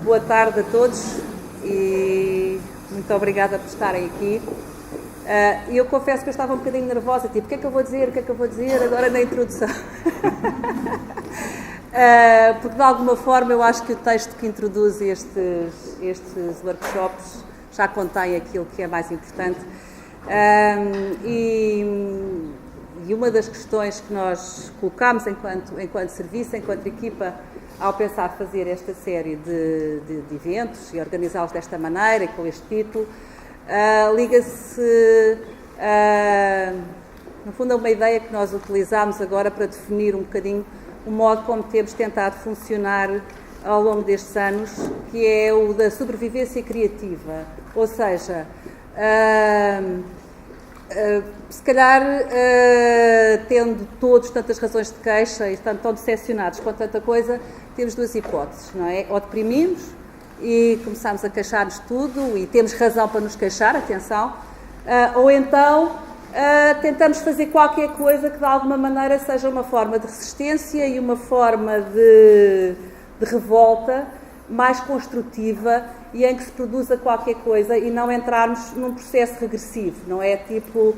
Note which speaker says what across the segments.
Speaker 1: Boa tarde a todos e muito obrigada por estarem aqui. Eu confesso que eu estava um bocadinho nervosa, tipo, o que é que eu vou dizer agora na introdução? Porque de alguma forma eu acho que o texto que introduz estes workshops já contém aquilo que é mais importante. E uma das questões que nós colocámos enquanto serviço, enquanto equipa, ao pensar fazer esta série de eventos e organizá-los desta maneira e com este título, liga-se, no fundo, a uma ideia que nós utilizámos agora para definir um bocadinho o modo como temos tentado funcionar ao longo destes anos, que é o da sobrevivência criativa. Ou seja, se calhar, tendo todos tantas razões de queixa e estando tão decepcionados com tanta coisa, temos duas hipóteses, não é? Ou deprimimos e começamos a queixar-nos de tudo e temos razão para nos queixar, atenção, ou então tentamos fazer qualquer coisa que de alguma maneira seja uma forma de resistência e uma forma de revolta mais construtiva e em que se produza qualquer coisa e não entrarmos num processo regressivo, não é? Tipo,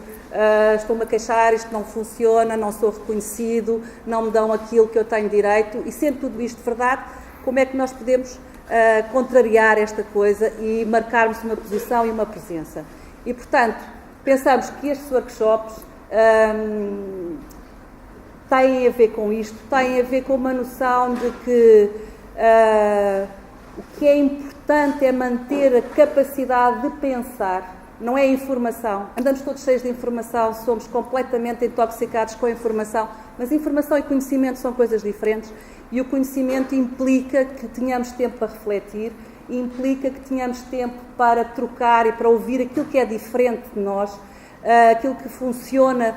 Speaker 1: estou-me a queixar, isto não funciona, não sou reconhecido, não me dão aquilo que eu tenho direito, e sendo tudo isto verdade, como é que nós podemos contrariar esta coisa e marcarmos uma posição e uma presença? E, portanto, pensamos que estes workshops têm a ver com isto, têm a ver com uma noção de que o que é importante é manter a capacidade de pensar, não é a informação. Andamos todos cheios de informação, somos completamente intoxicados com a informação, mas informação e conhecimento são coisas diferentes, e o conhecimento implica que tenhamos tempo para refletir, implica que tenhamos tempo para trocar e para ouvir aquilo que é diferente de nós, aquilo que funciona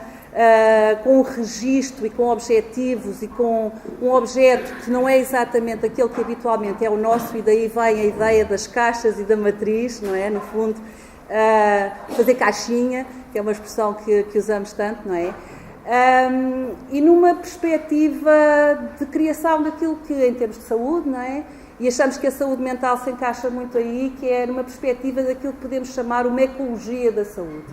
Speaker 1: com um registro e com objetivos e com um objeto que não é exatamente aquele que habitualmente é o nosso, e daí vem a ideia das caixas e da matriz, não é? No fundo, fazer caixinha, que é uma expressão que usamos tanto, não é? E numa perspectiva de criação daquilo que, em termos de saúde, não é? E achamos que a saúde mental se encaixa muito aí, que é numa perspectiva daquilo que podemos chamar uma ecologia da saúde,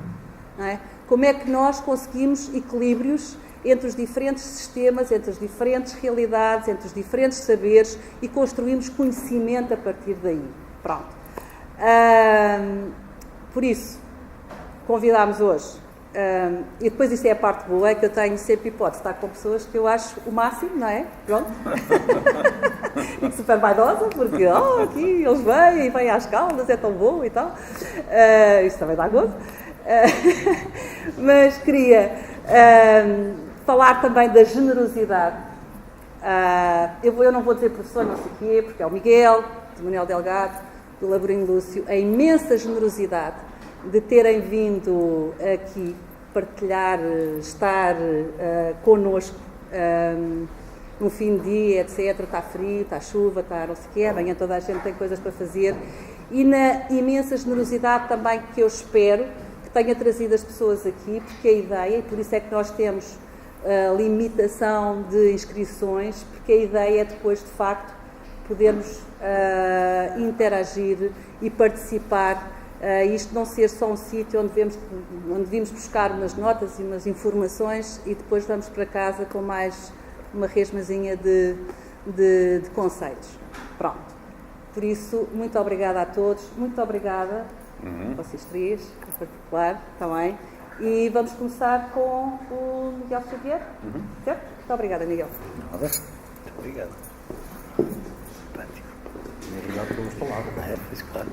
Speaker 1: não é? Como é que nós conseguimos equilíbrios entre os diferentes sistemas, entre as diferentes realidades, entre os diferentes saberes, e construímos conhecimento a partir daí. Pronto. Por isso, convidámos hoje, e depois isso é a parte boa, é que eu tenho sempre hipótese de estar com pessoas que eu acho o máximo, não é? Pronto. Fico super vaidosa, porque aqui eles vêm às Caldas, é tão bom e tal. Isso também dá gozo. Mas queria falar também da generosidade. Eu não vou dizer professor, não sei o quê, porque é o Miguel, do Manuel Delgado, do Laborinho Lúcio, a imensa generosidade de terem vindo aqui partilhar, estar connosco no fim de dia, etc. Está frio, está chuva, está não sei o quê, amanhã toda a gente tem coisas para fazer, e na imensa generosidade também que eu espero que tenha trazido as pessoas aqui, porque a ideia, e por isso é que nós temos limitação de inscrições, porque a ideia é depois, de facto, podermos interagir e participar, isto não ser só um sítio onde vimos buscar umas notas e umas informações e depois vamos para casa com mais uma resmazinha de conceitos. Pronto. Por isso, muito obrigada a todos, muito obrigada a vocês três, em particular, também. E vamos começar com o Miguel Xavier, certo? Muito obrigada, Miguel.
Speaker 2: Nada. Muito obrigado.
Speaker 3: Obrigado pelas palavras.
Speaker 2: Claro.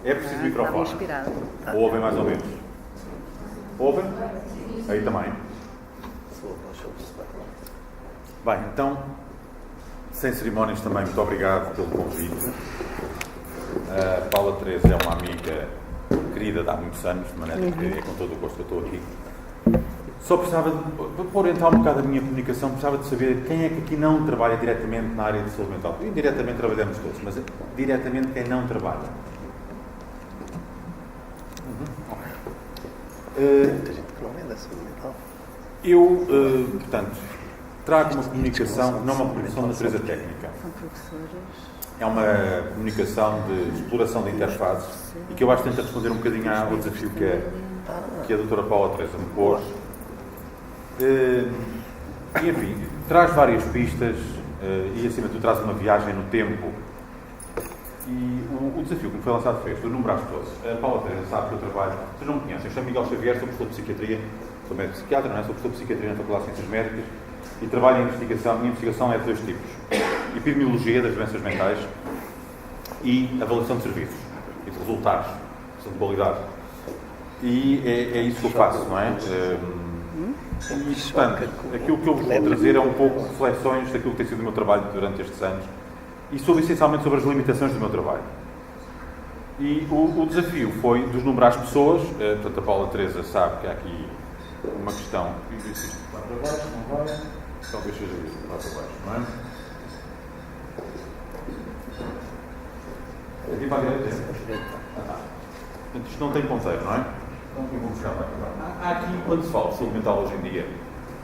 Speaker 3: É preciso microfone.
Speaker 1: Inspirado.
Speaker 3: Ouvem mais ou menos? Ouvem? Aí também. Bem, então, sem cerimónias também, muito obrigado pelo convite. A Paula Teresa é uma amiga querida de há muitos anos, de maneira que é com todo o gosto que eu estou aqui. Só precisava, para orientar um bocado a minha comunicação, precisava de saber quem é que aqui não trabalha diretamente na área de saúde mental. Indiretamente trabalhamos todos, mas diretamente quem não trabalha.
Speaker 2: Muita gente que não é da saúde mental.
Speaker 3: Eu, portanto, trago uma comunicação, não uma comunicação de natureza técnica. É uma comunicação de exploração de interfaces e que eu acho que tenta responder um bocadinho ao desafio que a doutora Paula Teresa me pôs. E, enfim, traz várias pistas e, acima de tudo, traz uma viagem no tempo. E o desafio que me foi lançado foi este, eu número às pessoas. A Paula Teresa sabe que eu trabalho, vocês não me conhecem, eu chamo Miguel Xavier, sou professor de psiquiatria, sou médico psiquiatra, não é? Sou professor de psiquiatria na Faculdade de Ciências Médicas e trabalho em investigação. A minha investigação é de dois tipos: epidemiologia das doenças mentais e avaliação de serviços e de resultados, de qualidade. E é isso que eu faço, não é? E, portanto, aquilo que eu vos vou trazer é um pouco reflexões daquilo que tem sido o meu trabalho durante estes anos e essencialmente sobre as limitações do meu trabalho. E o desafio foi desnumerar as pessoas, portanto a Paula Teresa sabe que há aqui uma questão, isto vai para baixo, não vai, talvez seja isto, vai para baixo, não é? Aqui para a direita? Portanto, isto não tem ponteiro, não é? Então eu vou buscar para cá. Há aqui, quando se fala de saúde mental hoje em dia,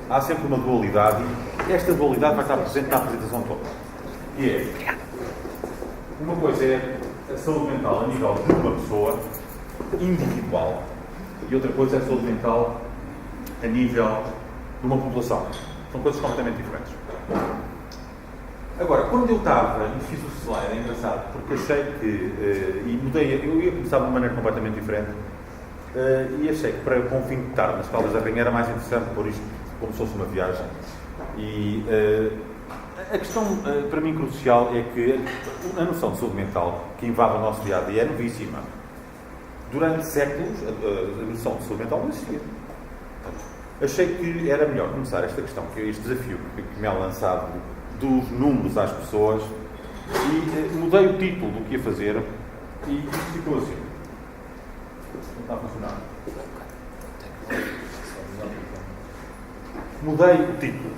Speaker 3: há sempre uma dualidade e esta dualidade vai estar presente na apresentação toda. E é, uma coisa é a saúde mental a nível de uma pessoa individual e outra coisa é a saúde mental a nível de uma população. São coisas completamente diferentes. Agora, quando eu estava e fiz o slide, é engraçado, porque achei que, e mudei, eu ia começar de uma maneira completamente diferente, e achei que para com o fim de tarde nas Caldas da Rainha era mais interessante pôr isto como se fosse uma viagem. E a questão, para mim, crucial é que a noção de saúde mental que invade o nosso dia-a-dia é novíssima. Durante séculos, a noção de saúde mental não existia. Achei que era melhor começar esta questão, este desafio que me é lançado dos números às pessoas, e mudei o título do que ia fazer e isto ficou assim. Não está a funcionar. mudei o título.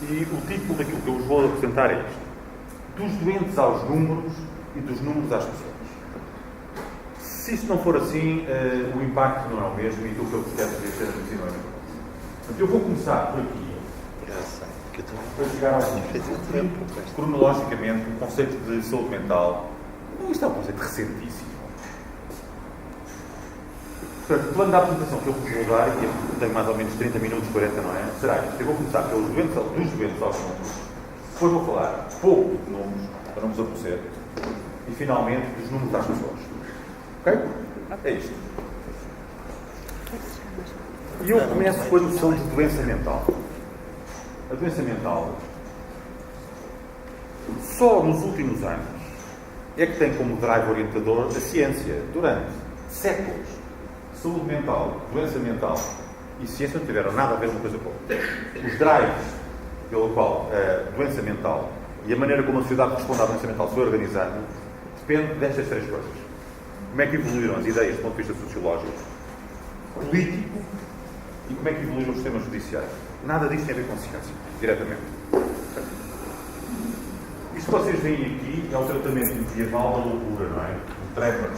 Speaker 3: E o título daquilo que eu vos vou apresentar é isto: dos doentes aos números e dos números às pessoas. Se isto não for assim, o impacto não é o mesmo e aquilo que eu quero ser não é o mesmo. Portanto, eu vou começar por aqui, para chegar ao fim, cronologicamente, o conceito de saúde mental. Isto é um conceito recentíssimo. Portanto, o plano da apresentação que eu vos vou dar, e tenho mais ou menos 30 minutos, 40, não é? Será isto. Eu vou começar dos doentes aos números, depois vou falar pouco de números, para não vos aborrecer, e finalmente dos números às pessoas. Ok? É isto. E eu começo com a noção de doença mental. A doença mental, só nos últimos anos, é que tem como drive orientador a ciência. Durante séculos, saúde mental, doença mental e ciência não tiveram nada a ver uma coisa com a outra. Os drives pelo qual a doença mental e a maneira como a sociedade responde à doença mental se foi organizando depende destas três coisas. Como é que evoluíram as ideias do ponto de vista sociológico, político e como é que evoluíram os sistemas judiciais. Nada disto tem a ver com ciência, diretamente. Isto que vocês veem aqui é o tratamento medieval da loucura, não é? O Trevor.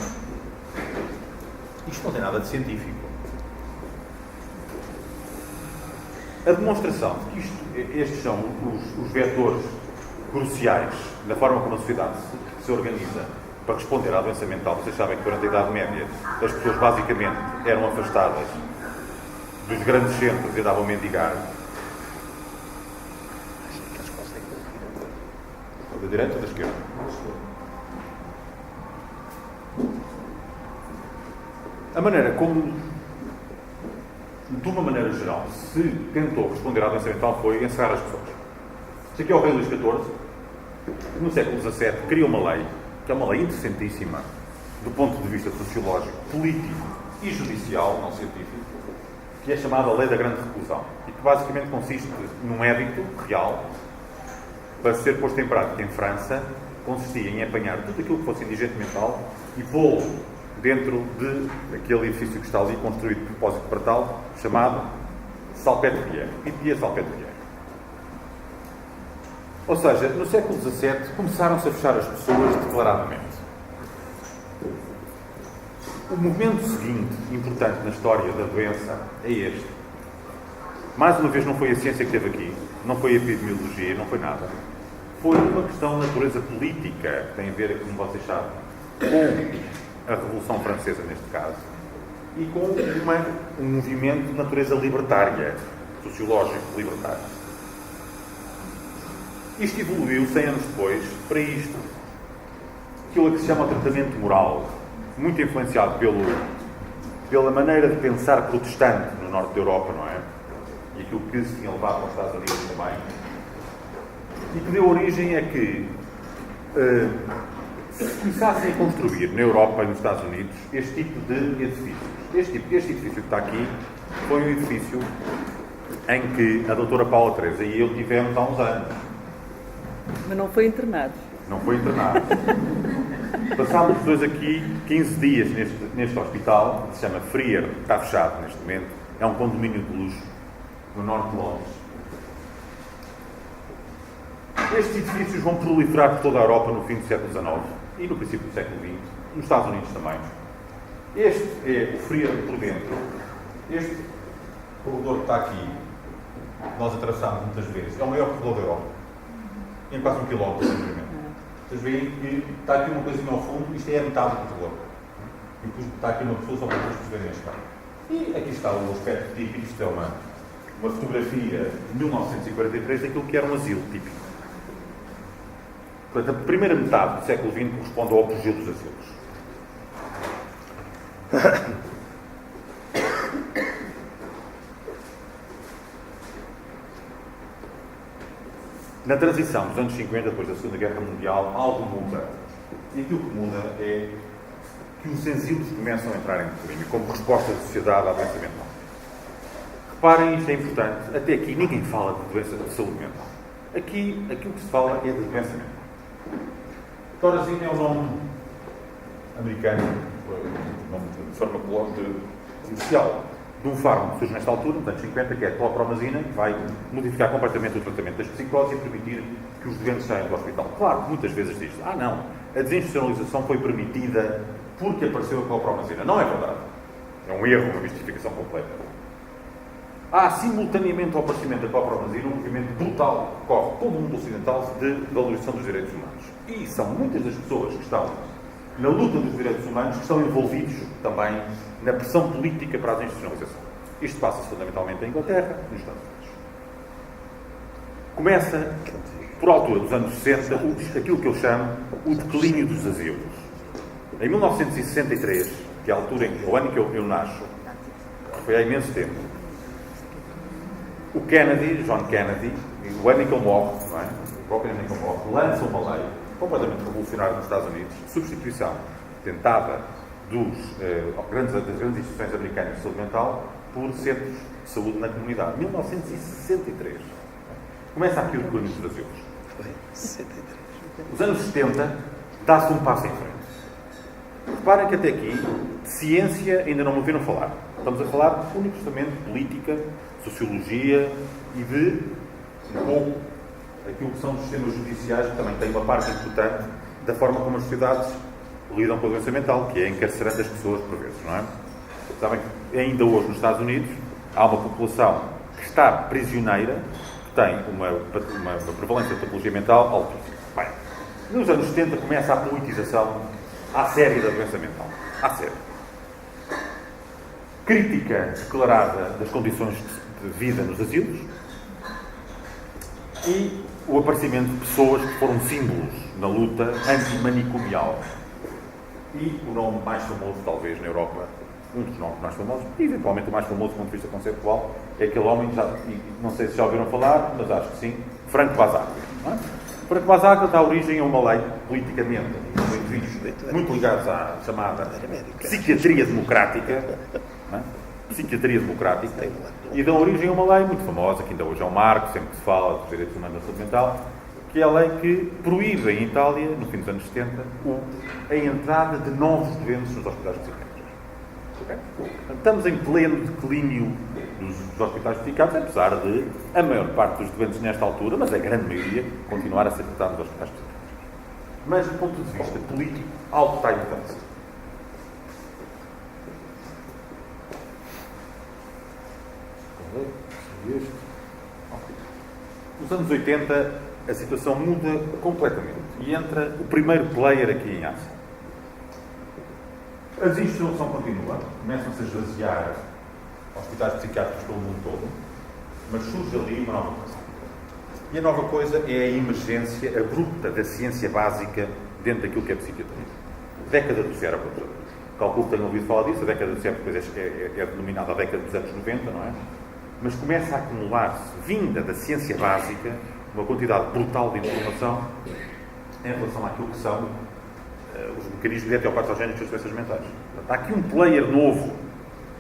Speaker 3: Isto não tem nada de científico. A demonstração de que estes são os vetores cruciais na forma como a sociedade se organiza para responder à doença mental. Vocês sabem que durante a Idade Média as pessoas basicamente eram afastadas dos grandes centros e andavam a mendigar. Da direita ou da esquerda? A maneira como, de uma maneira geral, se tentou responder à doença mental foi encerrar as pessoas. Isto aqui é o rei Luís XIV, no século XVII, criou uma lei, que é uma lei interessantíssima, do ponto de vista sociológico, político e judicial, não científico, que é chamada Lei da Grande Reclusão, e que basicamente consiste num édito real, para ser posto em prática em França, consistia em apanhar tudo aquilo que fosse indigente mental e pô-lo dentro daquele edifício que está ali, construído de propósito para tal, chamado Salpêtrière. E pedia Salpêtrière. Ou seja, no século XVII começaram-se a fechar as pessoas declaradamente. O momento seguinte, importante na história da doença, é este. Mais uma vez, não foi a ciência que esteve aqui, não foi a epidemiologia, não foi nada. Foi uma questão de natureza política, que tem a ver, como vocês sabem, com a Revolução Francesa, neste caso, e com um movimento de natureza libertária, sociológico libertário. Isto evoluiu 100 anos depois para isto. Aquilo que se chama o tratamento moral, muito influenciado pela maneira de pensar protestante no norte da Europa, não é? E aquilo que se tinha levado para os Estados Unidos também. E que deu origem a que se começassem a construir na Europa e nos Estados Unidos este tipo de edifícios. Este edifício que está aqui foi um edifício em que a doutora Paula Teresa e eu tivemos há uns anos.
Speaker 1: Mas não foi internado.
Speaker 3: Não foi internado. Passámos os dois aqui 15 dias neste hospital, que se chama Freer, está fechado neste momento. É um condomínio de luxo no norte de Londres. Estes edifícios vão proliferar por toda a Europa no fim do século XIX e no princípio do século XX, nos Estados Unidos também. Este é o Freer por dentro. Este corredor que está aqui, nós atravessámos muitas vezes, é o maior corredor da Europa. Em quase 1 km, simplesmente. Vocês veem que está aqui uma coisinha ao fundo, isto é a metade do corredor. E depois está aqui uma pessoa só para vocês perceberem a escala. E aqui está o aspecto típico, isto é uma fotografia de 1943 daquilo que era um asilo típico. Portanto, a primeira metade do século XX corresponde ao apogeu dos asilos. Na transição dos anos 50, depois da Segunda Guerra Mundial, algo muda. E aquilo que muda é que os asilos começam a entrar em declínio como resposta da sociedade à doença mental. Reparem, isto é importante, até aqui ninguém fala de doença de saúde mental. Aqui, aquilo que se fala é de doença mental. Thorazine é um nome americano, um nome de farmacológico comercial. de um fármaco que surge nesta altura, nos anos 50, que é a clopromazina, que vai modificar completamente o tratamento das psicoses e permitir que os doentes saiam do hospital. Claro que muitas vezes diz-se, não, a desinstitucionalização foi permitida porque apareceu a clopromazina. Não é verdade. É um erro, uma mistificação completa. Há, simultaneamente ao aparecimento da clopromazina, um movimento brutal que corre todo o mundo ocidental de valorização dos direitos humanos. E são muitas das pessoas que estão na luta dos direitos humanos que estão envolvidos também na pressão política para a desinstitucionalização. Isto passa-se fundamentalmente em Inglaterra e nos Estados Unidos. Começa, por altura dos anos 60, aquilo que eu chamo o declínio dos asilos. Em 1963, que é a altura o ano em que eu nasço, foi há imenso tempo, o Kennedy, John Kennedy, o ano em que ele morre, não é? O próprio ano em que ele morre, lança uma lei completamente revolucionária nos Estados Unidos, de substituição tentada das grandes instituições americanas de saúde mental por centros de saúde na comunidade. 1963. Começa aqui o declínio dos asilos.
Speaker 2: Foi 63.
Speaker 3: Nos anos 70, dá-se um passo em frente. Reparem que até aqui, de ciência ainda não me ouviram falar. Estamos a falar unicamente de política, sociologia e de um pouco aquilo que são os sistemas judiciais, que também têm uma parte importante da forma como as sociedades lidam com a doença mental, que é encarcerando as pessoas por vezes, não é? Sabem que ainda hoje nos Estados Unidos há uma população que está prisioneira, que tem uma prevalência de patologia mental altíssima. Bem, nos anos 70 começa a politização à séria da doença mental. À séria. Crítica declarada das condições de vida nos asilos e o aparecimento de pessoas que foram símbolos na luta antimanicomial. E o nome mais famoso, talvez, na Europa, um dos nomes mais famosos, e eventualmente o mais famoso do ponto de vista conceptual, é aquele homem, não sei se já ouviram falar, mas acho que sim, Franco Basaglia. Não é? Franco Basaglia dá origem a uma lei, politicamente, muito ligados à chamada psiquiatria democrática, não é? Psiquiatria democrática, e dá origem a uma lei muito famosa, que ainda hoje é um marco, sempre que se fala dos direitos humanos da saúde mental, que é a lei que proíbe em Itália, no fim dos anos 70, a entrada de novos doentes nos hospitais psiquiátricos. Okay? Estamos em pleno declínio dos hospitais psiquiátricos, apesar de a maior parte dos doentes nesta altura, mas a grande maioria, continuar a ser tratada nos hospitais psiquiátricos. Mas, do ponto de vista político, algo está em mudança. Nos anos 80, a situação muda completamente e entra o primeiro player aqui em ação. A desinstituição continua, começam-se a esvaziar hospitais psiquiátricos pelo mundo todo, mas surge ali uma nova coisa. E a nova coisa é a emergência abrupta da ciência básica dentro daquilo que é psiquiatria. Década do cérebro. Calculo que tenham ouvido falar disso, a década do cérebro depois é denominada a década dos anos 90, não é? Mas começa a acumular-se, vinda da ciência básica, uma quantidade brutal de informação em relação àquilo que são os mecanismos etiopatogénicos das doenças mentais. Portanto, há aqui um player novo,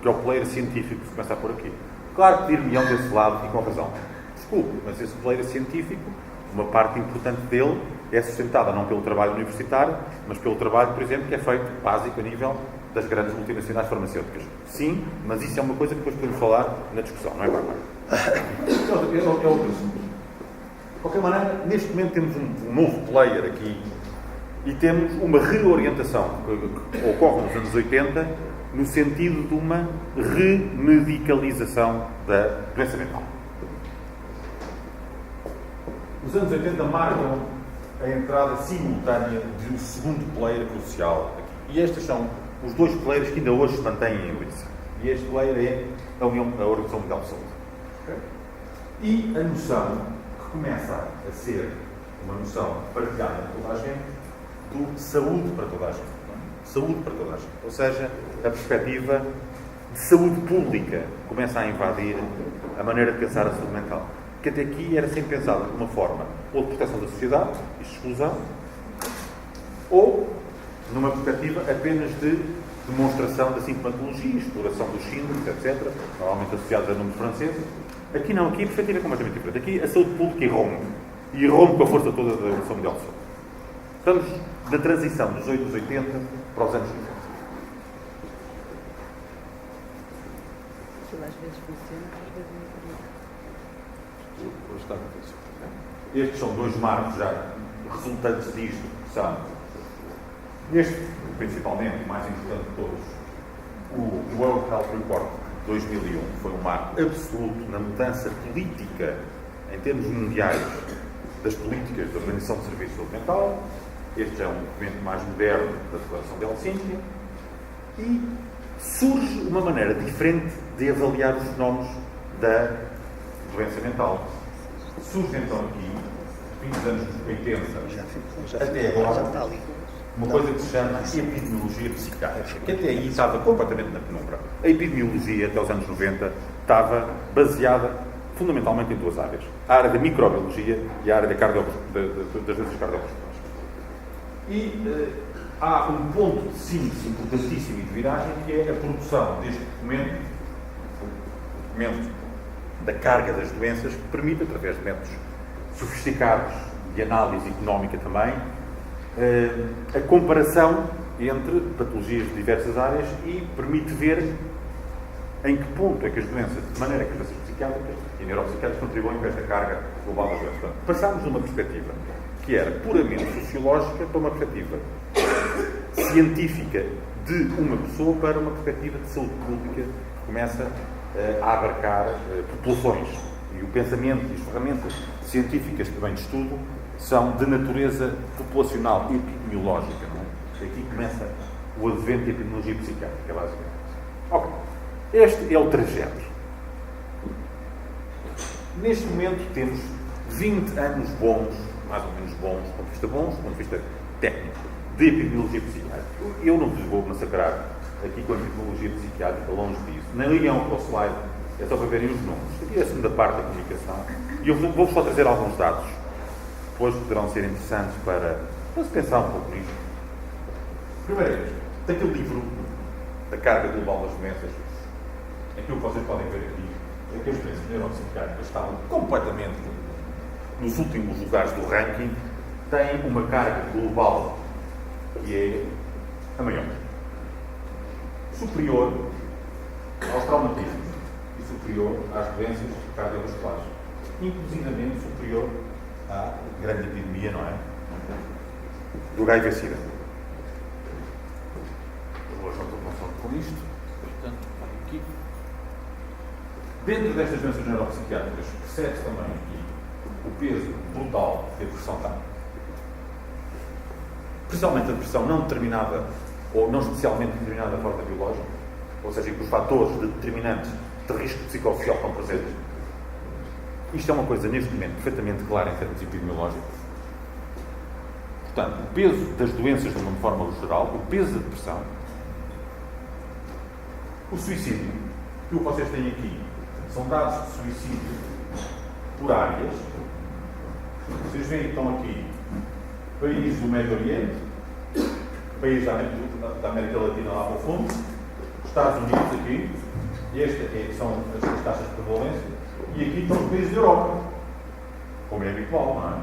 Speaker 3: que é o player científico, que se começa a pôr aqui. Claro que dir-me-ão desse lado, e com razão. Desculpe, mas esse player científico, uma parte importante dele é sustentada não pelo trabalho universitário, mas pelo trabalho, por exemplo, que é feito básico a nível das grandes multinacionais farmacêuticas. Sim, mas isso é uma coisa que depois podemos falar na discussão, não é, Bárbara? É outro assunto. De qualquer maneira, neste momento temos um novo player aqui e temos uma reorientação que ocorre nos anos 80 no sentido de uma remedicalização da doença mental. Os anos 80 marcam a entrada simultânea de um segundo player crucial aqui. E estes são os dois players que ainda hoje se mantêm em ebulição. E este player é a Organização Mundial de Saúde. Okay? E a noção que começa a ser uma noção partilhada por toda a gente do saúde para toda a gente. Saúde para toda a gente. Ou seja, a perspectiva de saúde pública começa a invadir a maneira de pensar a saúde mental. Que até aqui era sempre pensada de uma forma ou de proteção da sociedade e de exclusão, ou numa perspectiva apenas de demonstração da sintomatologia, exploração dos síndromes, etc., normalmente associados a nomes franceses. Aqui não, aqui a perspectiva é completamente diferente. Aqui a saúde pública irrompe com a força toda da Organização Mundial de Saúde. Estamos na transição dos anos 80 para os anos 90.
Speaker 1: Aquilo às vezes funciona, às vezes não.
Speaker 3: Hoje está difícil. Estes são dois marcos já resultantes disto, que são este, principalmente, o mais importante de todos, o World Health Report de 2001, foi um marco absoluto na mudança política, em termos mundiais, das políticas da Organização de Serviços de Saúde Mental. Este já é um documento mais moderno da Declaração de Helsínquia e surge uma maneira diferente de avaliar os fenómenos da doença mental. Surge então aqui, nos fins dos anos 80, até agora, uma coisa que se chama epidemiologia psiquiátrica, que até aí estava completamente na penumbra. A epidemiologia, até os anos 90, estava baseada fundamentalmente em duas áreas. A área da microbiologia e a área das doenças cardiovasculares. E há um ponto de síntese importantíssimo e de viragem, que é a produção deste documento da carga das doenças, que permite, através de métodos sofisticados de análise económica também, a comparação entre patologias de diversas áreas e permite ver em que ponto é que as doenças, de maneira que as doenças psiquiátricas e neuropsiquiátricas contribuem para esta carga global das doenças. Passámos de uma perspectiva que era puramente sociológica para uma perspectiva científica de uma pessoa para uma perspectiva de saúde pública que começa a abarcar populações. E o pensamento e as ferramentas científicas que vêm de estudo são de natureza populacional e epidemiológica. Não é? Aqui começa o advento da epidemiologia psiquiátrica, basicamente. Ok. Este é o trajeto. Neste momento temos 20 anos bons, mais ou menos bons, do ponto de vista bons, do ponto de vista técnico, de epidemiologia psiquiátrica. Eu não vos vou massacrar aqui com a epidemiologia psiquiátrica, longe disso. Nem ligam para o slide, é só para verem os números. Aqui é a segunda parte da comunicação. E eu vou-vos só trazer alguns dados, que depois poderão ser interessantes para se pensar um pouco nisto. Primeiro, daquele livro da carga global das doenças, aquilo que vocês podem ver aqui é que as doenças neuropsiquiátricas estavam completamente nos últimos lugares do ranking, têm uma carga global que é a maior. Superior aos traumatismos e superior às doenças cardiovasculares. Inclusivamente superior à grande epidemia, não é? Do HIV-Sida. Hoje não estou conforme com isto. Portanto, aqui. Dentro destas doenças neuropsiquiátricas, percebe-se também aqui o peso brutal que a depressão tem. Principalmente a depressão não determinada ou não especialmente determinada da forma biológica, ou seja, que os fatores determinantes de risco psicossocial estão presentes. Isto é uma coisa, neste momento, perfeitamente clara em termos epidemiológicos. Portanto, o peso das doenças de uma forma geral, o peso da depressão, o suicídio, que o que vocês têm aqui são dados de suicídio por áreas. Vocês veem que estão aqui países do Médio Oriente, países da América Latina lá para o fundo, Estados Unidos aqui, e estas são as taxas de prevalência, e aqui estão os países da Europa, como é habitual, não é?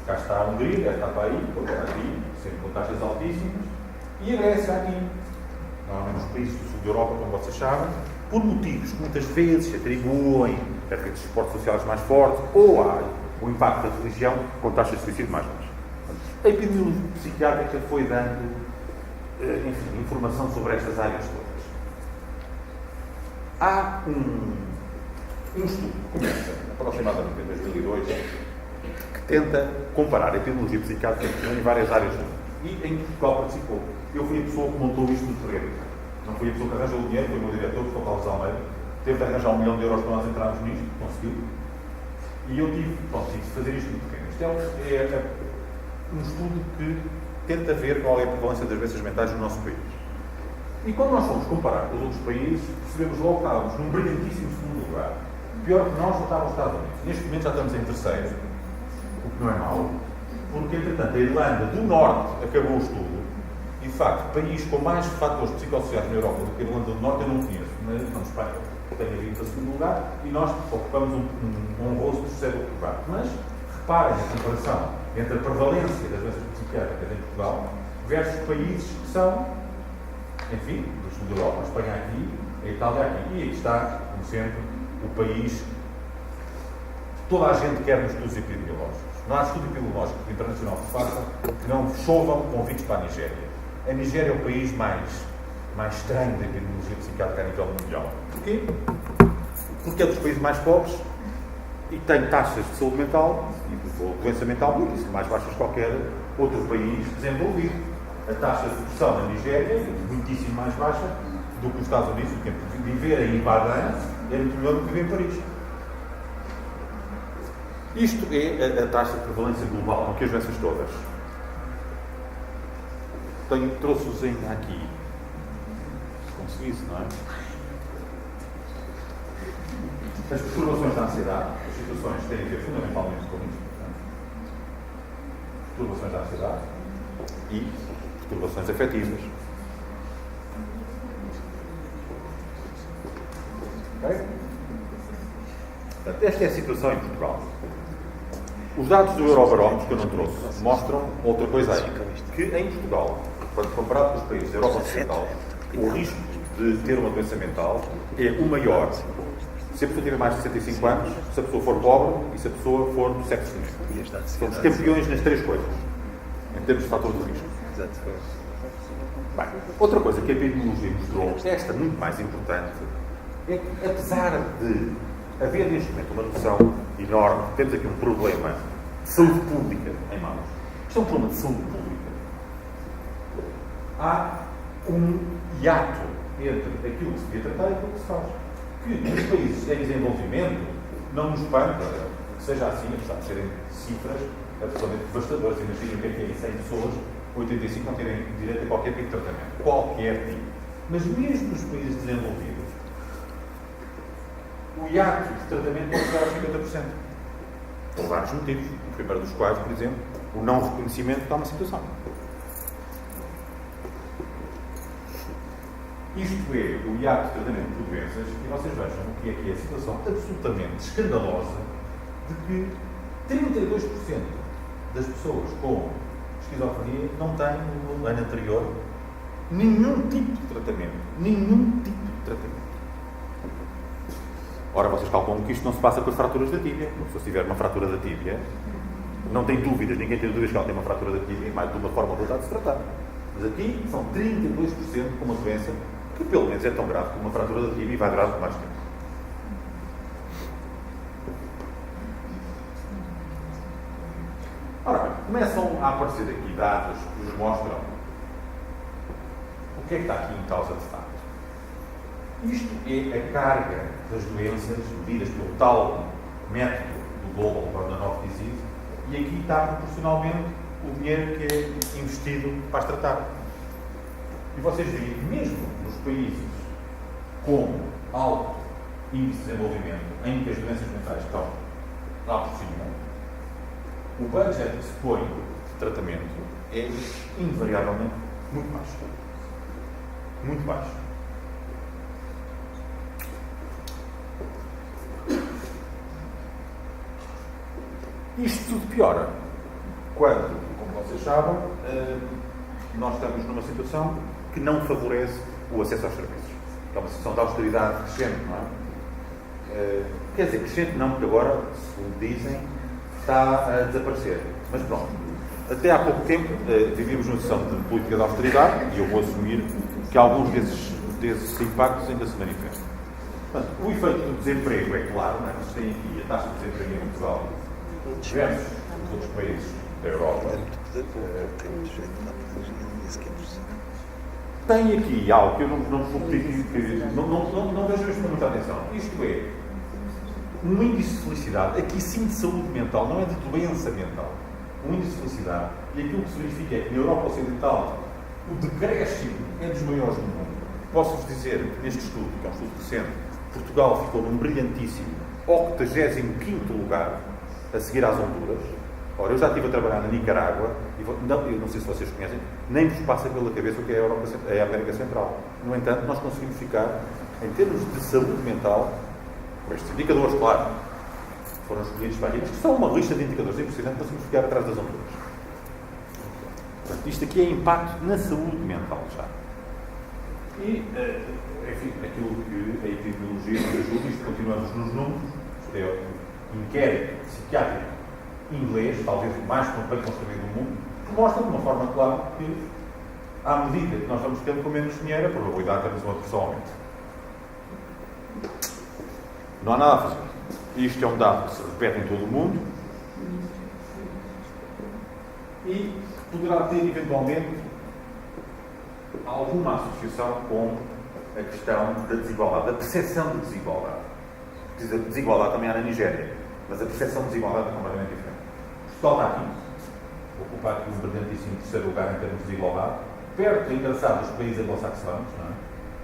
Speaker 3: Cá está a Hungria, cá está para aí, está aqui, sempre com taxas altíssimas, e a Grécia aqui. Normalmente os países do sul da Europa, como vocês sabem, por motivos que muitas vezes se atribuem a redes de suporte sociais mais fortes ou o impacto da religião com taxas de suicídio mais baixas. A epidemiologia psiquiátrica foi dando informação sobre estas áreas todas. Há um estudo que começa aproximadamente em 2002 que tenta comparar a epidemiologia psiquiátrica em várias áreas do mundo. E em Portugal participou. Eu fui a pessoa que montou isto no terreno. Não fui a pessoa que arranjou o dinheiro, foi o meu diretor, que foi o Carlos Almeida. Teve de arranjar €1 milhão para nós entrarmos nisto, conseguiu. E eu tive de fazer isto no terreno. Isto é um estudo que tenta ver qual é a prevalência das doenças mentais no nosso país. E quando nós fomos comparar com os outros países, percebemos logo que estávamos num brilhantíssimo segundo lugar. Pior que nós, estavam os Estados Unidos. Neste momento já estamos em terceiro, o que não é mau, porque, entretanto, a Irlanda do Norte acabou o estudo. E, de facto, o país com mais fatores psicossociais na Europa do que a Irlanda do Norte eu não conheço. Mas, não, Espanha tem vindo para segundo lugar e nós ocupamos um honroso terceiro lugar. Mas, reparem a comparação entre a prevalência das doenças psiquiátricas em Portugal versus países que são, enfim, do sul da Europa, a Espanha aqui, a A Itália aqui. E aqui está, como sempre, o país. Toda a gente quer nos estudos epidemiológicos. Não há estudo epidemiológico internacional que se faça que não chovam convites para a Nigéria. A Nigéria é o país mais estranho da epidemiologia psiquiátrica a nível mundial. Porquê? Porque é dos países mais pobres e tem taxas de saúde mental e de doença mental muitíssimo mais baixas que qualquer outro país desenvolvido. A taxa de depressão na Nigéria é muitíssimo mais baixa do que nos Estados Unidos. O tempo de viver em Ibadan é muito melhor do que viver em Paris. Isto é a taxa de prevalência global, não que as doenças todas. Trouxe-vos ainda aqui. Se conseguisse, não é? As perturbações da ansiedade, as situações têm a ver fundamentalmente com isto. Perturbações da ansiedade e perturbações afetivas. Ok? Portanto, esta é a situação em Portugal. Os dados do Eurobarómetro que eu não trouxe mostram outra coisa aí, que em Portugal, quando comparado com os países da Europa Ocidental, o risco de ter uma doença mental é o maior se a pessoa tiver mais de 65 anos, se a pessoa for pobre e se a pessoa for do sexo feminino. Somos campeões nas três coisas, em termos de fatores de risco. Bem, outra coisa que a epidemiologia mostrou, esta muito mais importante, é que apesar de haver neste momento uma noção enorme, temos aqui um problema de saúde pública em mãos. Isto é um problema de saúde pública. Há um hiato entre aquilo que se devia tratar e aquilo que se faz. Que nos países em desenvolvimento não nos espanta que seja assim, apesar de serem cifras absolutamente devastadoras. Imaginem o que é 100 pessoas, 85 não terem direito a qualquer tipo de tratamento. Qualquer tipo. Mas mesmo nos países desenvolvidos, o hiato de tratamento pode chegar aos 50%. Por vários motivos. O primeiro dos quais, por exemplo, o não reconhecimento de uma situação. Isto é o hiato de tratamento de doenças e vocês vejam o que é a situação absolutamente escandalosa de que 32% das pessoas com esquizofrenia não têm no ano anterior nenhum tipo de tratamento. Nenhum tipo de tratamento. Ora, vocês calculam que isto não se passa com as fraturas da tíbia. Se tiver uma fratura da tíbia, não tem dúvidas, ninguém tem dúvidas que ela tem uma fratura da tíbia, mais de uma forma ou de outra de se tratar. Mas aqui são 32% com uma doença que pelo menos é tão grave como uma fratura da tíbia e vai durar mais tempo. Ora bem, começam a aparecer aqui dados que nos mostram o que é que está aqui em causa de facto. Isto é a carga das doenças medidas pelo tal método do Global Burden of Disease e aqui está proporcionalmente o dinheiro que é investido para as tratar. E vocês veem que mesmo nos países com alto índice de desenvolvimento, em que as doenças mentais estão lá por cima, o budget que se põe de tratamento é invariavelmente muito baixo. Muito baixo. Isto tudo piora quando, como vocês sabem, nós estamos numa situação que não favorece o acesso aos serviços. É uma situação de austeridade crescente, não é? Quer dizer, crescente não, porque agora, segundo dizem, está a desaparecer. Mas pronto. Até há pouco tempo vivíamos numa situação de política de austeridade e eu vou assumir que alguns desses impactos ainda se manifestam. Portanto, o efeito do desemprego é claro, não é? Vocês têm aqui a taxa de desemprego em Portugal versus os outros países da Europa. Tem aqui algo que eu não vou pedir que não vejam isto com muita atenção. Isto é, um índice de felicidade, aqui sim de saúde mental, não é de doença mental. Um índice de felicidade, e aquilo que se verifica é que na Europa Ocidental o decréscimo é dos maiores do mundo. Posso-vos dizer que neste estudo, que é um estudo recente, Portugal ficou num brilhantíssimo 85º lugar, a seguir às Honduras. Ora, eu já estive a trabalhar na Nicarágua, e eu não sei se vocês conhecem, nem vos passa pela cabeça o que é a América Central. No entanto, nós conseguimos ficar, em termos de saúde mental, com estes indicadores, claro, foram escolhidos para aqui, mas que são uma lista de indicadores impressionante, conseguimos ficar atrás das Honduras. Portanto, isto aqui é impacto na saúde mental já. E enfim, aquilo que a epidemiologia nos ajuda, isto continuamos nos números, isto é um inquérito psiquiátrico inglês, talvez o mais bem construído do mundo, que mostra de uma forma clara que, à medida que nós vamos tendo com menos dinheiro, a probabilidade de termos uma depressão aumenta. Não há nada a fazer. Isto é um dado que se repete em todo o mundo e poderá ter, eventualmente, alguma associação com a questão da desigualdade, da percepção de desigualdade. A desigualdade também há na Nigéria, mas a percepção de desigualdade é completamente diferente. Portugal está aqui, ocupa aqui um brilhantíssimo terceiro lugar em termos de desigualdade, perto, engraçado, dos países anglo-saxónicos, não é?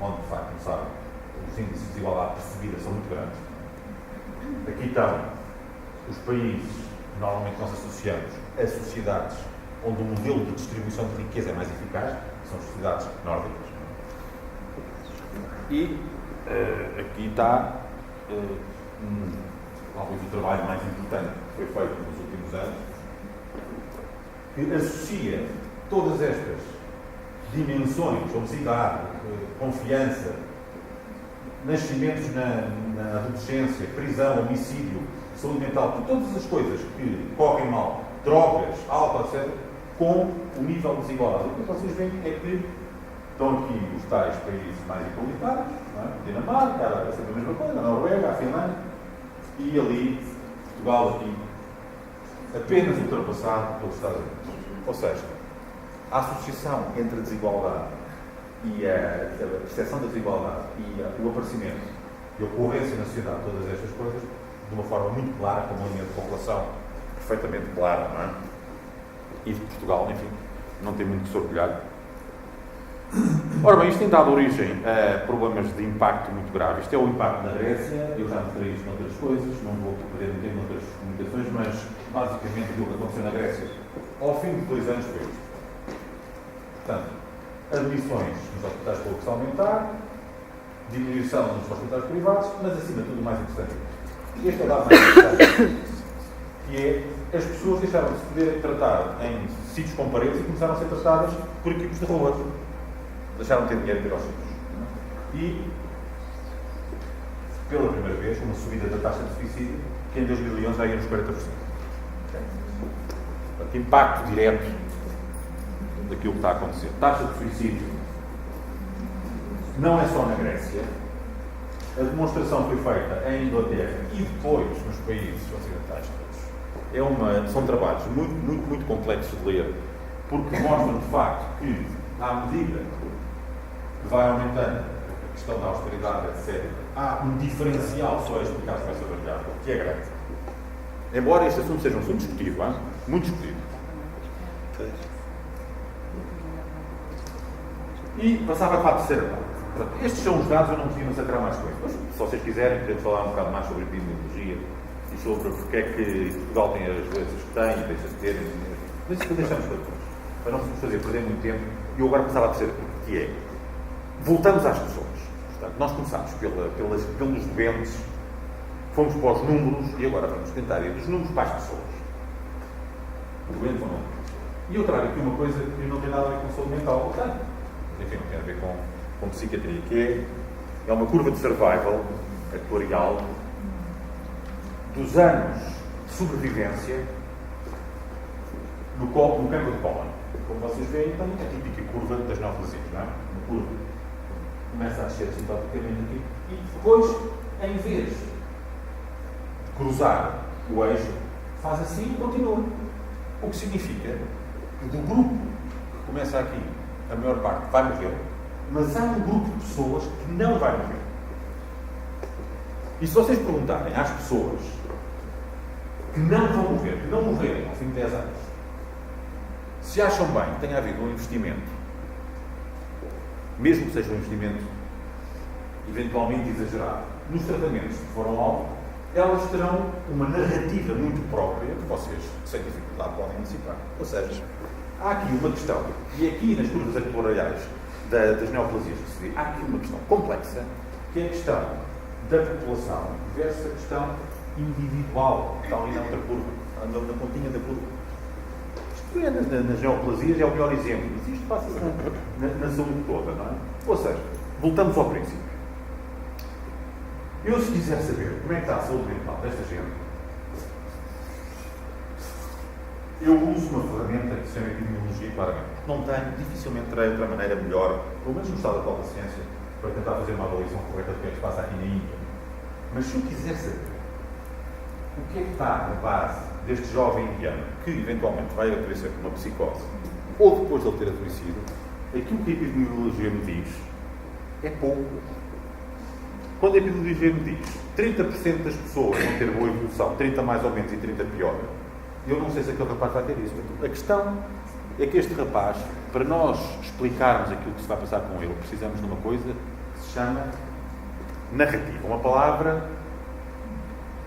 Speaker 3: Onde, de facto, como sabem, os índices de desigualdade percebida são muito grandes. Aqui estão os países que normalmente nós associamos a sociedades onde o modelo de distribuição de riqueza é mais eficaz, que são as sociedades nórdicas. E aqui está talvez o trabalho mais importante que foi feito nos últimos anos, que associa todas estas dimensões, obesidade, confiança, nascimentos na adolescência, prisão, homicídio, saúde mental, todas as coisas que correm mal, drogas, álcool, etc., com o nível de desigualdade. O que vocês veem é que estão aqui os tais países mais igualitários, não é? A Dinamarca, é sempre a mesma coisa, a Noruega, a Finlândia, e ali, Portugal aqui, apenas ultrapassado pelos Estados Unidos. Ou seja, a associação entre a desigualdade e a percepção da desigualdade e o aparecimento e a ocorrência na sociedade de todas estas coisas, de uma forma muito clara, com uma linha de população perfeitamente clara, não é? E Portugal, enfim, não tem muito que se orgulhar. Ora bem, isto tem dado origem a problemas de impacto muito graves. Isto é o impacto na Grécia, eu já mostrei isto noutras coisas, não vou perder muito tempo noutras comunicações, mas basicamente aquilo que aconteceu na Grécia ao fim de 2 anos foi isto. Portanto, admissões nos hospitais públicos a aumentar, diminuição nos hospitais privados, mas acima de tudo o mais interessante. Este é o dado mais interessante, que é as pessoas deixaram de se poder tratar em sítios com paredes e começaram a ser tratadas por equipes de rua. Deixaram de ter dinheiro para ir aos sítios. E, pela primeira vez, uma subida da taxa de suicídio, que em 2011 já ia nos 40%. Portanto, impacto direto daquilo que está a acontecer. Taxa de suicídio não é só na Grécia. A demonstração foi feita em Inglaterra e depois nos países ocidentais todos. São trabalhos muito complexos de ler, porque mostram de facto que, à medida que vai aumentando a questão da austeridade, etc., há um diferencial só a explicar com essa variável, que é grande. Embora este assunto seja um assunto discutido, muito discutido. E passava para a terceira parte. Portanto, estes são os dados, eu não podia massacrar mais coisas. Mas, se vocês quiserem, podemos falar um bocado mais sobre epidemiologia e sobre porque é que Portugal tem as doenças que tem e deixa de ter. Mas isso deixamos para depois, para não nos fazer perder muito tempo. E eu agora passava a terceira parte, que é: voltamos às pessoas. Portanto, nós começámos pelos doentes, fomos para os números e agora vamos tentar ir dos números para as pessoas. Doentes ou não? E eu trago aqui uma coisa que não tem nada a ver com saúde mental, portanto, enfim, não tem a ver com psiquiatria, que é uma curva de survival atuarial dos anos de sobrevivência no campo de pólen. Como vocês veem, tem a típica curva das neoplasias, não é? Uma curva começa a descer sintoticamente aqui e depois, em vez de cruzar o eixo, faz assim e continua. O que significa que do grupo que começa aqui, a maior parte vai morrer, mas há um grupo de pessoas que não vai morrer. E se vocês perguntarem às pessoas que não vão morrer, que não morrerem ao fim de 10 anos, se acham bem que tenha havido um investimento, mesmo que seja um investimento eventualmente exagerado, nos tratamentos que foram altos, elas terão uma narrativa muito própria que vocês, sem dificuldade, podem antecipar. Ou seja, há aqui uma questão, e aqui nas curvas atuariais das neoplasias que se vê, há aqui uma questão complexa, que é a questão da população versus a questão individual, que está ali na outra curva, na pontinha da curva. Isto é, nas neoplasias é o melhor exemplo, mas isto passa na saúde toda, não é? Ou seja, voltamos ao princípio. Eu, se quiser saber como é que está a saúde mental desta gente, eu uso uma ferramenta que se chama epidemiologia, claramente. Não tenho, dificilmente terei outra maneira melhor, pelo menos no estado atual da ciência, para tentar fazer uma avaliação correta do que é que se passa aqui na Índia. Mas se eu quiser saber o que é que está na base deste jovem indiano, que eventualmente vai adoecer com uma psicose, ou depois de ele ter adoecido, aquilo que a epidemiologia me diz é pouco. Quando a epidemiologia me diz 30% das pessoas vão ter boa evolução, 30 mais ou menos e 30 pior, eu não sei se aquele rapaz vai ter isso. A questão é que este rapaz, para nós explicarmos aquilo que se vai passar com ele, precisamos de uma coisa que se chama narrativa. Uma palavra,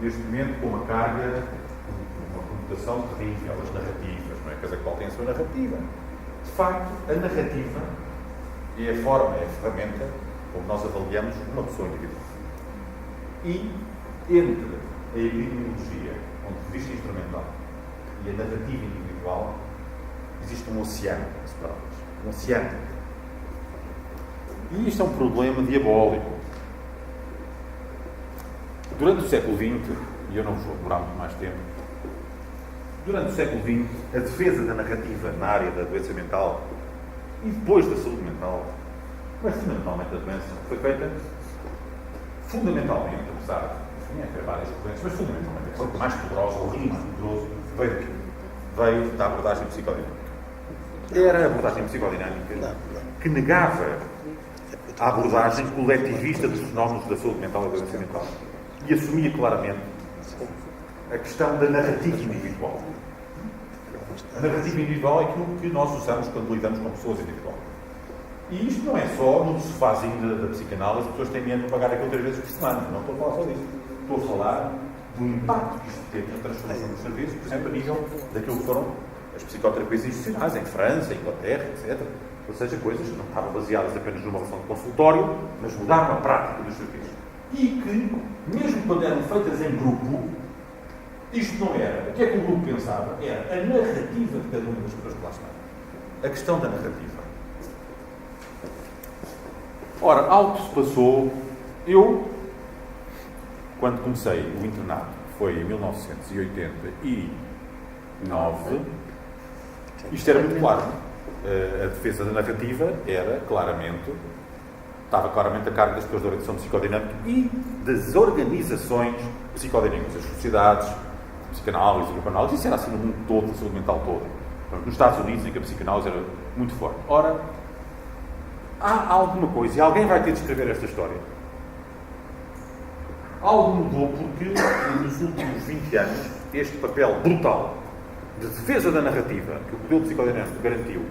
Speaker 3: neste momento, com uma carga, uma conotação terrível, as narrativas, não é? Cada qual tem a sua narrativa. De facto, a narrativa é a forma, é a ferramenta como nós avaliamos uma pessoa individual. E entre a epidemiologia, do ponto de vista instrumental, e a narrativa individual, existe um oceano separado. Um oceano. E isto é um problema diabólico. Durante o século XX, e eu não vou demorar muito mais tempo, durante o século XX, a defesa da narrativa na área da doença mental e depois da saúde mental, mas fundamentalmente da doença, foi feita fundamentalmente, apesar de haver várias correntes, mas fundamentalmente, a coisa mais poderosa, o ritmo mais poderoso, veio daqui. Veio da abordagem psicodinâmica. Era a abordagem psicodinâmica que negava a abordagem coletivista dos fenómenos da saúde mental e da doença mental e assumia claramente a questão da narrativa individual. A narrativa individual é aquilo que nós usamos quando lidamos com pessoas individuais. E isto não é só no sofazinho da psicanálise, as pessoas têm medo de pagar aquilo 3 vezes por semana. Não estou a falar só disso. Estou a falar do impacto que isto teve na transformação dos serviços, por exemplo, a nível daquilo que foram as psicoterapias institucionais em França, Inglaterra, etc. Ou seja, coisas que não estavam baseadas apenas numa relação de consultório, mas mudaram a prática dos serviços. E que, mesmo quando eram feitas em grupo, isto não era. O que é que o grupo pensava? Era a narrativa de cada uma das pessoas que lá estavam. A questão da narrativa. Ora, algo se passou. Eu, quando comecei o internato, foi em 1989, isto era muito claro. A defesa da narrativa era claramente, estava claramente a cargo das pessoas da orientação psicodinâmica e das organizações psicodinâmicas, as sociedades, psicanálise, grupanálise, isso era assim no mundo todo, na saúde mental toda. Nos Estados Unidos, em que a psicanálise era muito forte. Ora, há alguma coisa, e alguém vai ter de escrever esta história. Algo mudou porque, nos últimos 20 anos, este papel brutal de defesa da narrativa que o modelo psicodinâmico garantiu,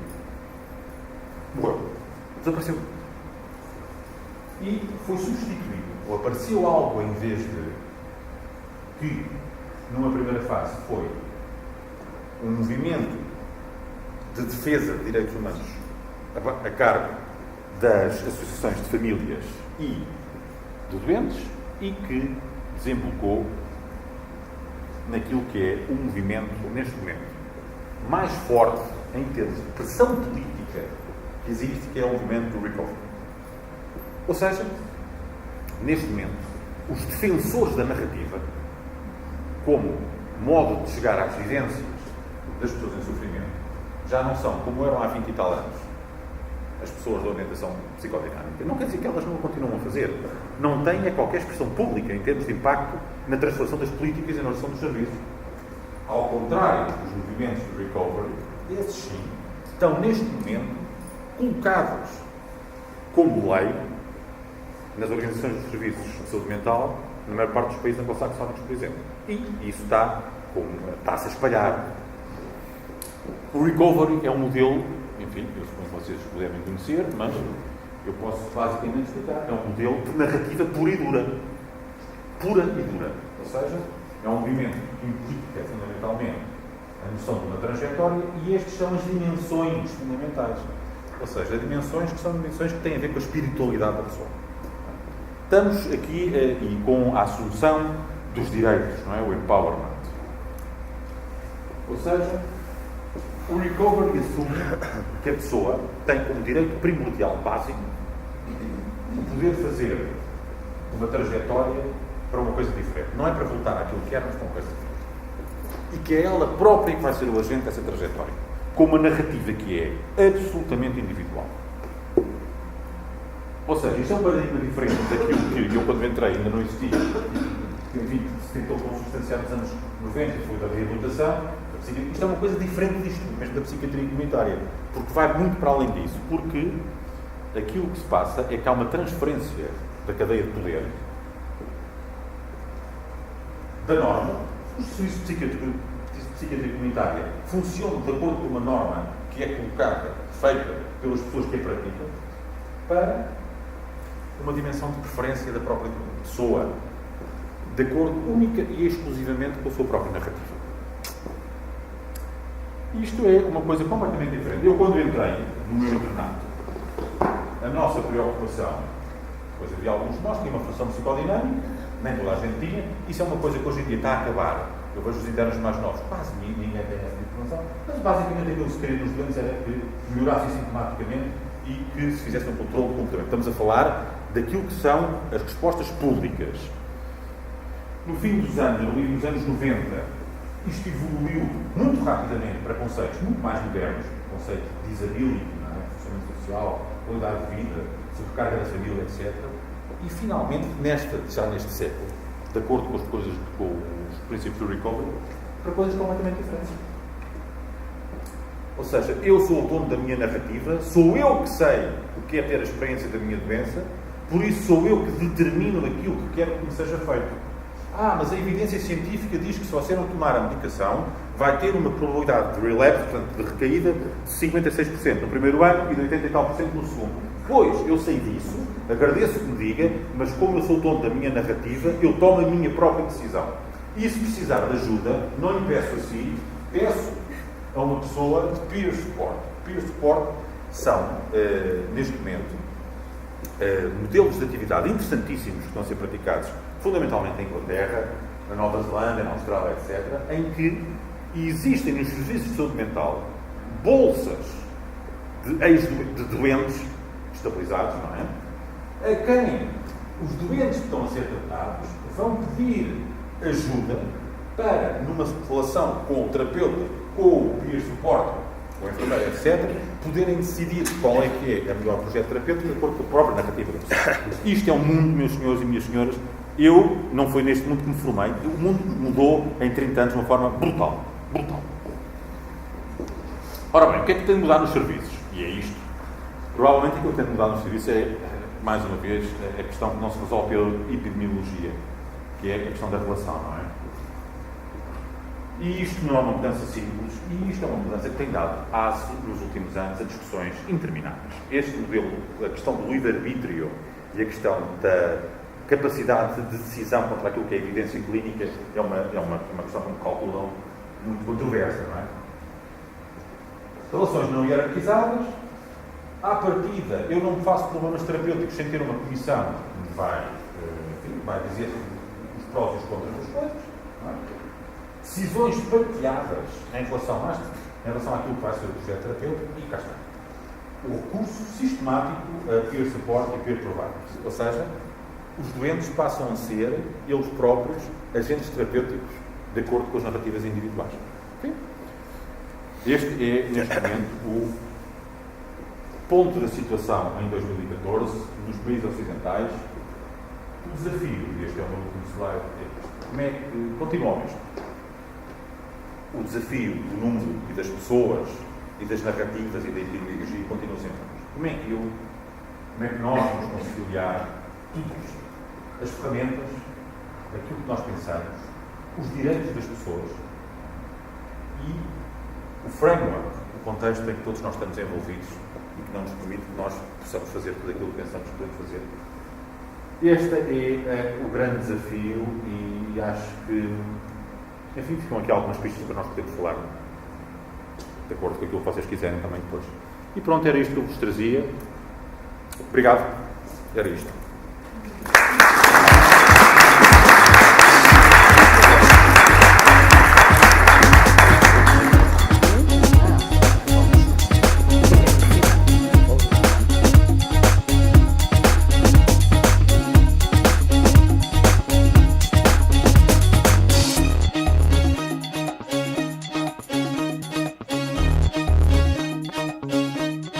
Speaker 3: morreu. Desapareceu. E foi substituído, ou apareceu algo em vez de que, numa primeira fase, foi um movimento de defesa de direitos humanos a cargo das associações de famílias e de doentes e que desembocou naquilo que é o movimento, neste momento, mais forte em termos de pressão política que existe, que é o movimento do recovery. Ou seja, neste momento, os defensores da narrativa, como modo de chegar às vivências das pessoas em sofrimento, já não são, como eram há 20 e tal anos, as pessoas da orientação psicodinâmica. Não quer dizer que elas não o continuam a fazer. Não têm qualquer expressão pública em termos de impacto na transformação das políticas e na relação dos serviços. Ao contrário dos movimentos de recovery, esses sim estão neste momento colocados como lei nas organizações de serviços de saúde mental na maior parte dos países anglo-saxónicos, por exemplo. E isso está-se a espalhar. O recovery é um modelo, enfim, eu suponho que vocês o devem conhecer, mas eu posso basicamente explicar. É um modelo de narrativa pura e dura. Pura e dura. Ou seja, é um movimento que implica fundamentalmente a noção de uma trajetória e estas são as dimensões fundamentais. Ou seja, dimensões que são dimensões que têm a ver com a espiritualidade da pessoa. Estamos aqui e com a assunção dos direitos, não é? O empowerment. Ou seja, o recovery assume que a pessoa tem como direito primordial básico o poder fazer uma trajetória para uma coisa diferente. Não é para voltar àquilo que era, mas para uma coisa diferente. E que é ela própria que vai ser o agente dessa trajetória. Com uma narrativa que é absolutamente individual. Ou seja, isto é um paradigma diferente daquilo que eu, quando entrei, ainda não existia. Enfim, se tentou consubstanciar nos anos 90, foi da reabilitação. Isto é uma coisa diferente disto, mesmo da psiquiatria comunitária. Porque vai muito para além disso. Porque aquilo que se passa é que há uma transferência da cadeia de poder da norma. Os serviços de psiquiatria comunitária funcionam de acordo com uma norma que é colocada, feita pelas pessoas que a praticam, para uma dimensão de preferência da própria pessoa, de acordo única e exclusivamente com a sua própria narrativa. Isto é uma coisa completamente diferente. Eu, quando entrei no meu internato, a nossa preocupação, pois havia alguns de nós que tinham uma formação psicodinâmica, nem toda a gente tinha, isso é uma coisa que hoje em dia está a acabar. Eu vejo os internos mais novos, quase ninguém tem essa informação, mas basicamente aquilo que se queria nos doentes era que melhorassem sintomaticamente e que se fizesse um controle de comportamento. Estamos a falar daquilo que são as respostas públicas. No fim dos anos, nos anos 90, isto evoluiu muito rapidamente para conceitos muito mais modernos, conceito de disability, funcionamento social, qualidade de vida, sobrecarga da família, etc. E finalmente, já neste século, de acordo com os princípios do recovery, para coisas completamente diferentes. Ou seja, eu sou o dono da minha narrativa, sou eu que sei o que é ter a experiência da minha doença, por isso sou eu que determino aquilo que quero que me seja feito. Mas a evidência científica diz que se você não tomar a medicação, vai ter uma probabilidade de relapse, portanto, de recaída, de 56% no primeiro ano e de 80% e tal no segundo. Pois, eu sei disso, agradeço que me diga, mas como eu sou o dono da minha narrativa, eu tomo a minha própria decisão. E se precisar de ajuda, não lhe peço a si, peço a uma pessoa de peer support. Peer support são, neste momento, modelos de atividade interessantíssimos que estão a ser praticados fundamentalmente em Inglaterra, na Nova Zelândia, na Austrália, etc., em que existem nos serviços de saúde mental bolsas de doentes estabilizados, não é? A quem os doentes que estão a ser tratados vão pedir ajuda para, numa relação com o terapeuta, com o peer support, com a enfermeira, etc., poderem decidir qual é que é a melhor projeto terapêutico de acordo com a própria narrativa da pessoa. Isto é um mundo, meus senhores e minhas senhoras. Eu não foi neste mundo que me formei. O mundo mudou em 30 anos de uma forma brutal. Brutal. Ora bem, o que é que tem de mudar nos serviços? E é isto. Provavelmente aquilo que tem de mudar nos serviços é, mais uma vez, a questão que não se resolve pela epidemiologia, que é a questão da relação, não é? E isto não é uma mudança simples, e isto é uma mudança que tem dado aso, nos últimos anos, a discussões intermináveis. Este modelo, a questão do livre-arbítrio e a questão da capacidade de decisão contra aquilo que é a evidência clínica é uma questão, como calculam, muito controversa, não é? Relações não hierarquizadas. À partida, eu não faço problemas terapêuticos sem ter uma comissão que vai dizer os prós e os contras das coisas, não é? Decisões partilhadas em relação àquilo que vai ser o projeto terapêutico, e cá está. O recurso sistemático a peer support e peer providers. Ou seja, os doentes passam a ser, eles próprios, agentes terapêuticos de acordo com as narrativas individuais. Okay? Este é, neste momento, o ponto da situação em 2014 nos países ocidentais. O desafio, este é o meu último slide, é como é que continua mesmo. O desafio do número e das pessoas e das narrativas e da ideologia continua sempre. Como é que nós vamos conciliar tudo isto? As ferramentas, aquilo que nós pensamos, os direitos das pessoas e o framework, o contexto em que todos nós estamos envolvidos e que não nos permite que nós possamos fazer tudo aquilo que pensamos que podemos fazer. Este é o grande desafio e acho que, enfim, ficam aqui algumas pistas para nós podermos falar de acordo com aquilo que vocês quiserem também depois. E pronto, era isto que eu vos trazia. Obrigado. Era isto.